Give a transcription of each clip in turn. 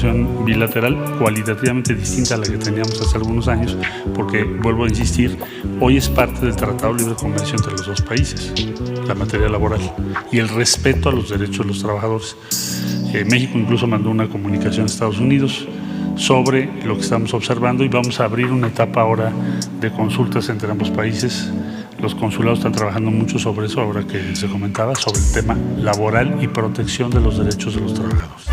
relación bilateral cualitativamente distinta a la que teníamos hace algunos años, porque, vuelvo a insistir, hoy es parte del Tratado de Libre Comercio entre los dos países, la materia laboral, y el respeto a los derechos de los trabajadores. México incluso mandó una comunicación a Estados Unidos sobre lo que estamos observando y vamos a abrir una etapa ahora de consultas entre ambos países. Los consulados están trabajando mucho sobre eso, ahora que se comentaba, sobre el tema laboral y protección de los derechos de los trabajadores.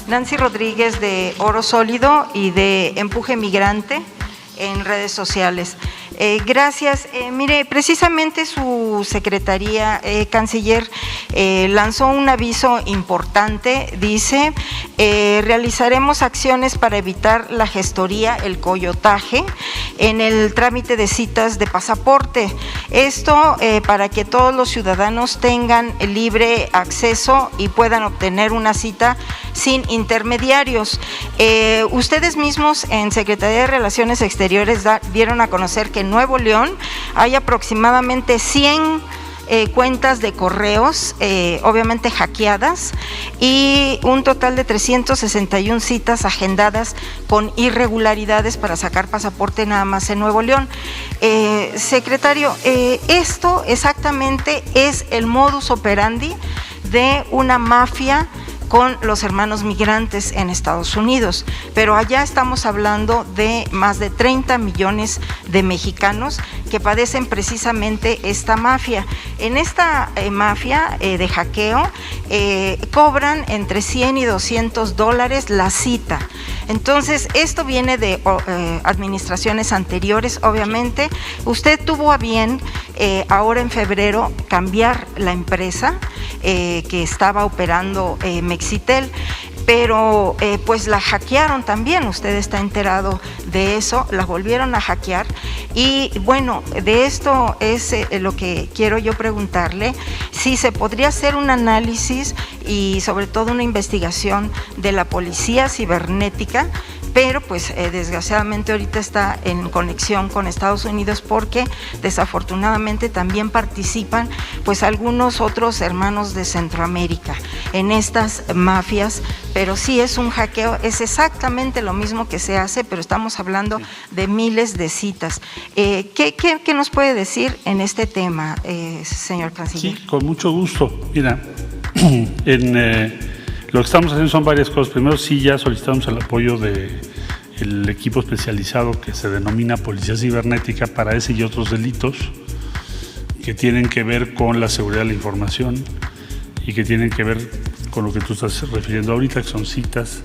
Nancy Rodríguez, de Oro Sólido y de Empuje Migrante en redes sociales. Gracias. Mire, precisamente su secretaría, canciller, lanzó un aviso importante. Dice, realizaremos acciones para evitar la gestoría, el coyotaje, en el trámite de citas de pasaporte. Esto para que todos los ciudadanos tengan libre acceso y puedan obtener una cita sin intermediarios. Ustedes mismos en Secretaría de Relaciones Exteriores dieron a conocer que en Nuevo León hay aproximadamente 100 cuentas de correos, obviamente hackeadas, y un total de 361 citas agendadas con irregularidades para sacar pasaporte nada más en Nuevo León. Secretario, esto exactamente es el modus operandi de una mafia con los hermanos migrantes en Estados Unidos, pero allá estamos hablando de más de 30 millones de mexicanos que padecen precisamente esta mafia. En esta mafia de hackeo cobran entre 100 y 200 dólares la cita. Entonces, esto viene de administraciones anteriores, obviamente. Usted tuvo a bien ahora en febrero cambiar la empresa que estaba operando Mexitel, pero pues la hackearon también, usted está enterado de eso, la volvieron a hackear y bueno, de esto es lo que quiero yo preguntarle, si se podría hacer un análisis y sobre todo una investigación de la policía cibernética, pero pues desgraciadamente ahorita está en conexión con Estados Unidos porque desafortunadamente también participan pues algunos otros hermanos de Centroamérica en estas mafias, pero sí es un hackeo, es exactamente lo mismo que se hace, pero estamos hablando de miles de citas. ¿Qué nos puede decir en este tema, señor canciller? Sí, con mucho gusto. Mira, lo que estamos haciendo son varias cosas. Primero, sí, ya solicitamos el apoyo del equipo especializado que se denomina Policía Cibernética para ese y otros delitos que tienen que ver con la seguridad de la información y que tienen que ver con lo que tú estás refiriendo ahorita, que son citas.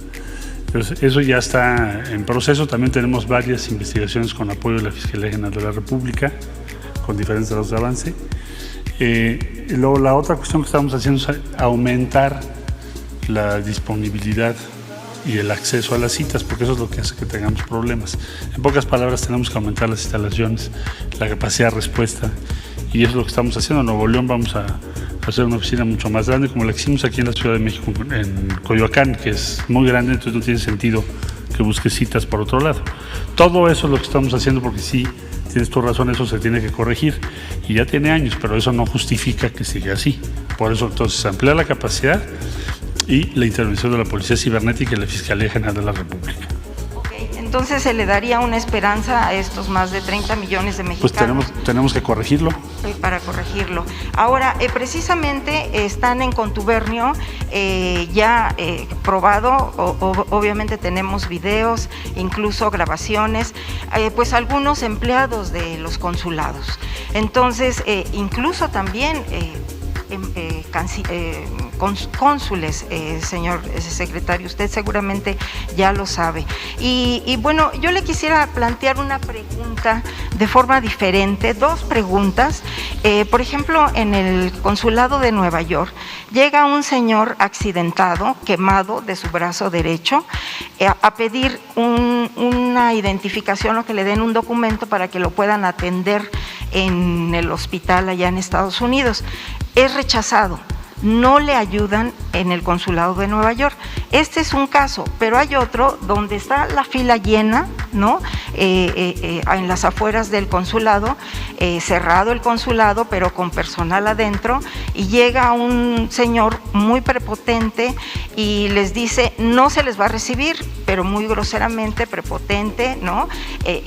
Entonces, eso ya está en proceso. También tenemos varias investigaciones con apoyo de la Fiscalía General de la República, con diferentes grados de avance. Luego, la otra cuestión que estamos haciendo es aumentar la disponibilidad y el acceso a las citas, porque eso es lo que hace que tengamos problemas. En pocas palabras, tenemos que aumentar las instalaciones, la capacidad de respuesta, y eso es lo que estamos haciendo. En Nuevo León vamos a hacer una oficina mucho más grande, como la que hicimos aquí en la Ciudad de México, en Coyoacán, que es muy grande, entonces no tiene sentido que busques citas por otro lado. Todo eso es lo que estamos haciendo, porque sí, tienes tu razón, eso se tiene que corregir, y ya tiene años, pero eso no justifica que siga así. Por eso, entonces, ampliar la capacidad y la intervención de la Policía Cibernética y la Fiscalía General de la República. Entonces, ¿se le daría una esperanza a estos más de 30 millones de mexicanos? Pues tenemos que corregirlo. Para corregirlo. Ahora, precisamente están en contubernio, ya probado, obviamente tenemos videos, incluso grabaciones, pues algunos empleados de los consulados. Entonces, incluso también cónsules, señor secretario, usted seguramente ya lo sabe. Y bueno, yo le quisiera plantear una pregunta de forma diferente, dos preguntas. Por ejemplo, en el consulado de Nueva York, llega un señor accidentado, quemado de su brazo derecho, a pedir una identificación o que le den un documento para que lo puedan atender en el hospital allá en Estados Unidos. Es rechazado. No le ayudan en el consulado de Nueva York. Este es un caso, pero hay otro donde está la fila llena, ¿no? En las afueras del consulado, cerrado el consulado, pero con personal adentro, y llega un señor muy prepotente y les dice, no se les va a recibir, pero muy groseramente, prepotente, ¿no?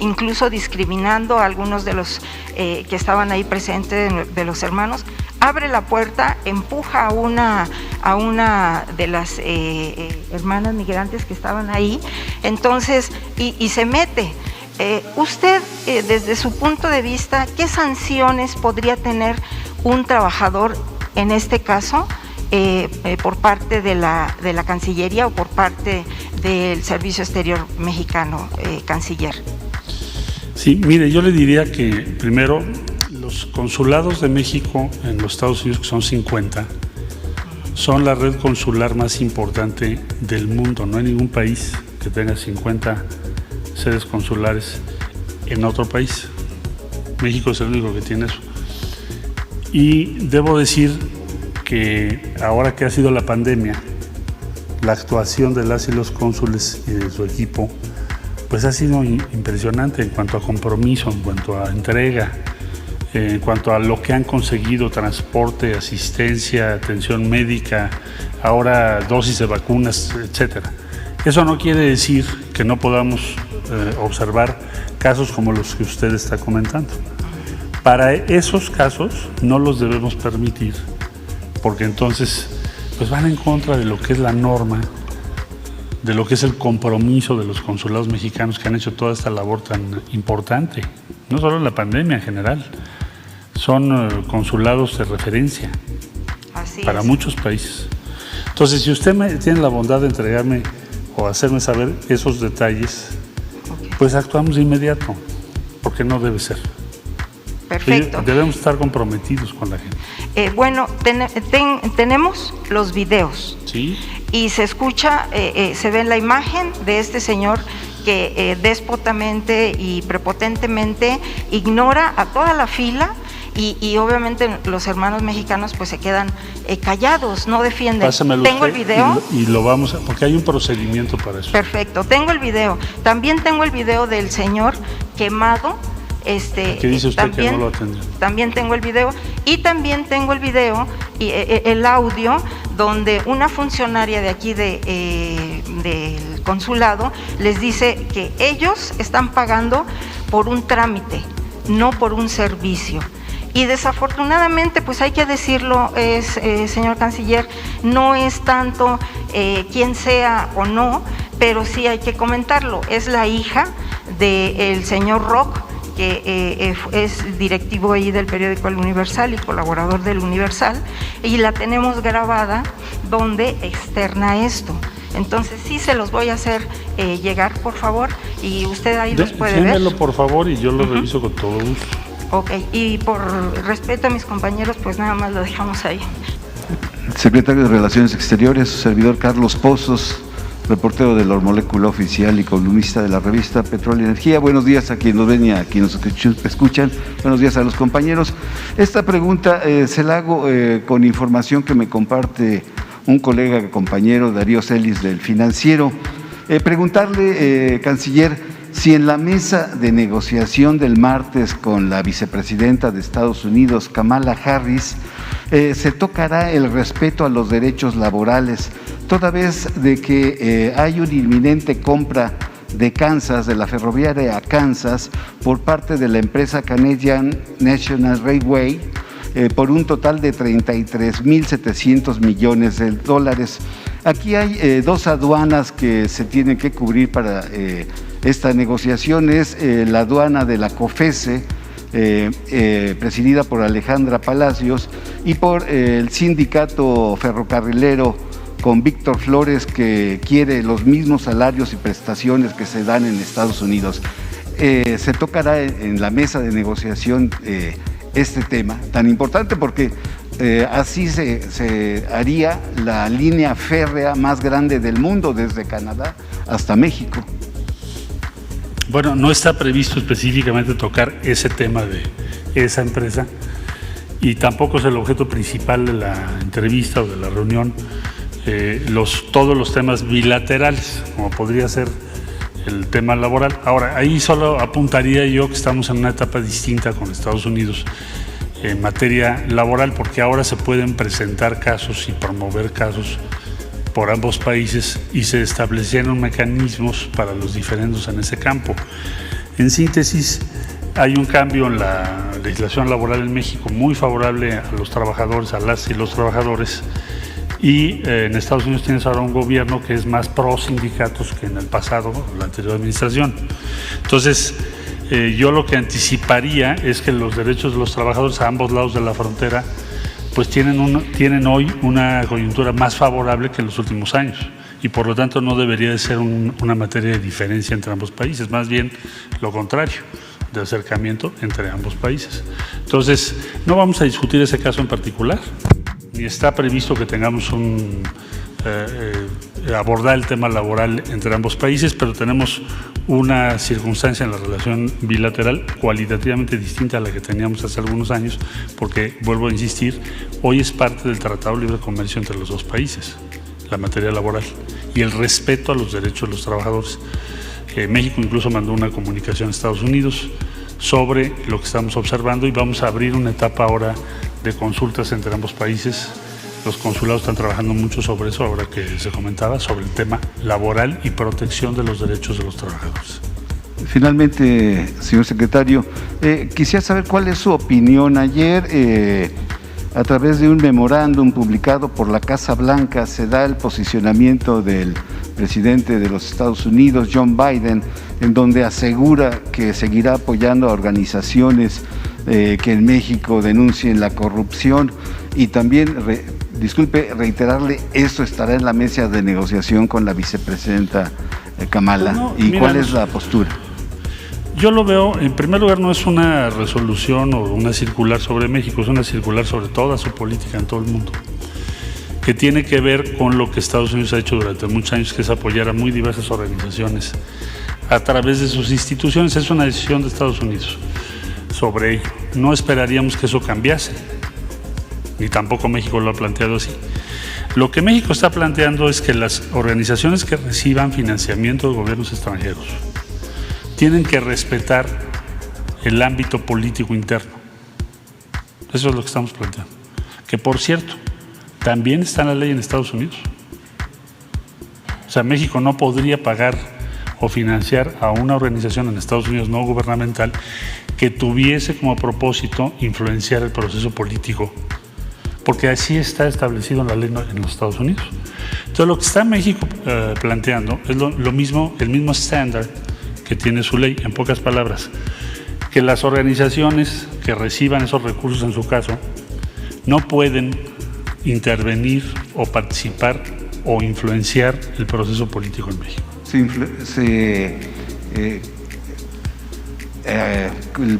Incluso discriminando a algunos de los que estaban ahí presentes, de los hermanos. Abre la puerta, empuja a una de las hermanas migrantes que estaban ahí, entonces, y se mete. Usted, desde su punto de vista, ¿qué sanciones podría tener un trabajador en este caso por parte de la Cancillería o por parte del Servicio Exterior Mexicano, canciller? Sí, mire, yo le diría que primero los consulados de México en los Estados Unidos, que son 50, son la red consular más importante del mundo. No hay ningún país que tenga 50 sedes consulares en otro país. México es el único que tiene eso. Y debo decir que ahora que ha sido la pandemia, la actuación de las y los cónsules y de su equipo, pues ha sido impresionante en cuanto a compromiso, en cuanto a entrega, en cuanto a lo que han conseguido: transporte, asistencia, atención médica, ahora dosis de vacunas, etcétera. Eso no quiere decir que no podamos observar casos como los que usted está comentando. Para esos casos no los debemos permitir, porque entonces pues van en contra de lo que es la norma, de lo que es el compromiso de los consulados mexicanos que han hecho toda esta labor tan importante, no solo en la pandemia, en general. Son consulados de referencia para muchos países. Entonces, si usted tiene la bondad de entregarme o hacerme saber esos detalles, pues actuamos de inmediato, porque no debe ser. Perfecto. Debemos estar comprometidos con la gente. Bueno, tenemos los videos. Sí. Y se escucha, se ve la imagen de este señor que déspotamente y prepotentemente ignora a toda la fila. Y obviamente los hermanos mexicanos pues se quedan callados, no defienden. Pásamelo. Tengo el video. Y lo vamos a, porque hay un procedimiento para eso. Perfecto, tengo el video. También tengo el video del señor quemado. ¿Qué dice usted también, que no lo atendió? También tengo el video. Y también tengo el video y el audio donde una funcionaria de aquí del consulado les dice que ellos están pagando por un trámite, no por un servicio. Y desafortunadamente, pues hay que decirlo, señor canciller, no es tanto quién sea o no, pero sí hay que comentarlo. Es la hija del señor Rock, que es directivo ahí del periódico El Universal y colaborador del Universal, y la tenemos grabada donde externa esto. Entonces sí se los voy a hacer llegar, por favor, y usted ahí los puede ver. Démelo, por favor, y yo lo reviso con todo gusto. Ok, y por respeto a mis compañeros, pues nada más lo dejamos ahí. Secretario de Relaciones Exteriores, su servidor Carlos Pozos, reportero de La Molécula Oficial y columnista de la revista Petróleo y Energía. Buenos días a quienes nos ven y a quienes nos escuchan. Buenos días a los compañeros. Esta pregunta se la hago con información que me comparte un colega, compañero, Darío Celis, del Financiero. Preguntarle, canciller, si en la mesa de negociación del martes con la vicepresidenta de Estados Unidos, Kamala Harris, se tocará el respeto a los derechos laborales, toda vez de que hay una inminente compra de Kansas, de la ferroviaria a Kansas, por parte de la empresa Canadian National Railway, por un total de 33.700 millones de dólares. Aquí hay dos aduanas que se tienen que cubrir para esta negociación. Es la aduana de la COFECE, presidida por Alejandra Palacios, y por el sindicato ferrocarrilero con Víctor Flores, que quiere los mismos salarios y prestaciones que se dan en Estados Unidos. Se tocará en la mesa de negociación este tema tan importante, porque así se haría la línea férrea más grande del mundo, desde Canadá hasta México. Bueno, no está previsto específicamente tocar ese tema de esa empresa, y tampoco es el objeto principal de la entrevista o de la reunión todos los temas bilaterales, como podría ser el tema laboral. Ahora, ahí solo apuntaría yo que estamos en una etapa distinta con Estados Unidos en materia laboral, porque ahora se pueden presentar casos y promover casos por ambos países y se establecieron mecanismos para los diferendos en ese campo. En síntesis, hay un cambio en la legislación laboral en México muy favorable a los trabajadores, a las y los trabajadores, y en Estados Unidos tienes ahora un gobierno que es más pro sindicatos que en el pasado, la anterior administración. Entonces, yo lo que anticiparía es que los derechos de los trabajadores a ambos lados de la frontera pues tienen hoy una coyuntura más favorable que en los últimos años, y por lo tanto no debería de ser una materia de diferencia entre ambos países, más bien lo contrario, de acercamiento entre ambos países. Entonces, no vamos a discutir ese caso en particular, ni está previsto que tengamos abordar el tema laboral entre ambos países, pero tenemos una circunstancia en la relación bilateral cualitativamente distinta a la que teníamos hace algunos años, porque, vuelvo a insistir, hoy es parte del Tratado de Libre Comercio entre los dos países, la materia laboral, y el respeto a los derechos de los trabajadores. México incluso mandó una comunicación a Estados Unidos sobre lo que estamos observando, y vamos a abrir una etapa ahora de consultas entre ambos países. Los consulados están trabajando mucho sobre eso, ahora que se comentaba, sobre el tema laboral y protección de los derechos de los trabajadores. Finalmente, señor secretario, quisiera saber cuál es su opinión. Ayer, a través de un memorándum publicado por la Casa Blanca, se da el posicionamiento del presidente de los Estados Unidos, John Biden, en donde asegura que seguirá apoyando a organizaciones que en México denuncien la corrupción, y también, reiterarle, esto estará en la mesa de negociación con la vicepresidenta Kamala. No, ¿Y mira, cuál es la postura? Yo lo veo, en primer lugar, no es una resolución o una circular sobre México, es una circular sobre toda su política en todo el mundo, que tiene que ver con lo que Estados Unidos ha hecho durante muchos años, que es apoyar a muy diversas organizaciones a través de sus instituciones. Es una decisión de Estados Unidos sobre ello. No esperaríamos que eso cambiase, ni tampoco México lo ha planteado así. Lo que México está planteando es que las organizaciones que reciban financiamiento de gobiernos extranjeros tienen que respetar el ámbito político interno. Eso es lo que estamos planteando. Que, por cierto, también está en la ley en Estados Unidos. O sea, México no podría pagar o financiar a una organización en Estados Unidos no gubernamental que tuviese como propósito influenciar el proceso político, porque así está establecido en la ley en los Estados Unidos. Entonces, lo que está México planteando es lo mismo, el mismo estándar que tiene su ley, en pocas palabras, que las organizaciones que reciban esos recursos, en su caso, no pueden intervenir o participar o influenciar el proceso político en México.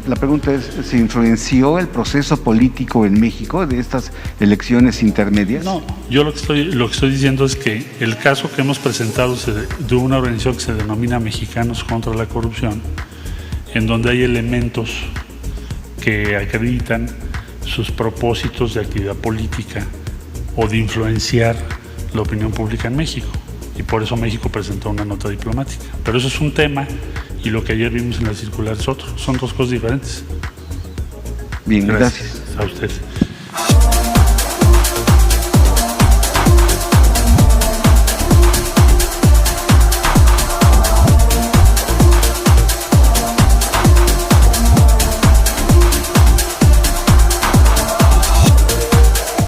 La pregunta es, ¿se influenció el proceso político en México de estas elecciones intermedias? No, yo lo que estoy diciendo es que el caso que hemos presentado de una organización que se denomina Mexicanos contra la Corrupción, en donde hay elementos que acreditan sus propósitos de actividad política o de influenciar la opinión pública en México, y por eso México presentó una nota diplomática. Pero eso es un tema, y lo que ayer vimos en la circular es otro. Son dos cosas diferentes. Bien, gracias. A usted.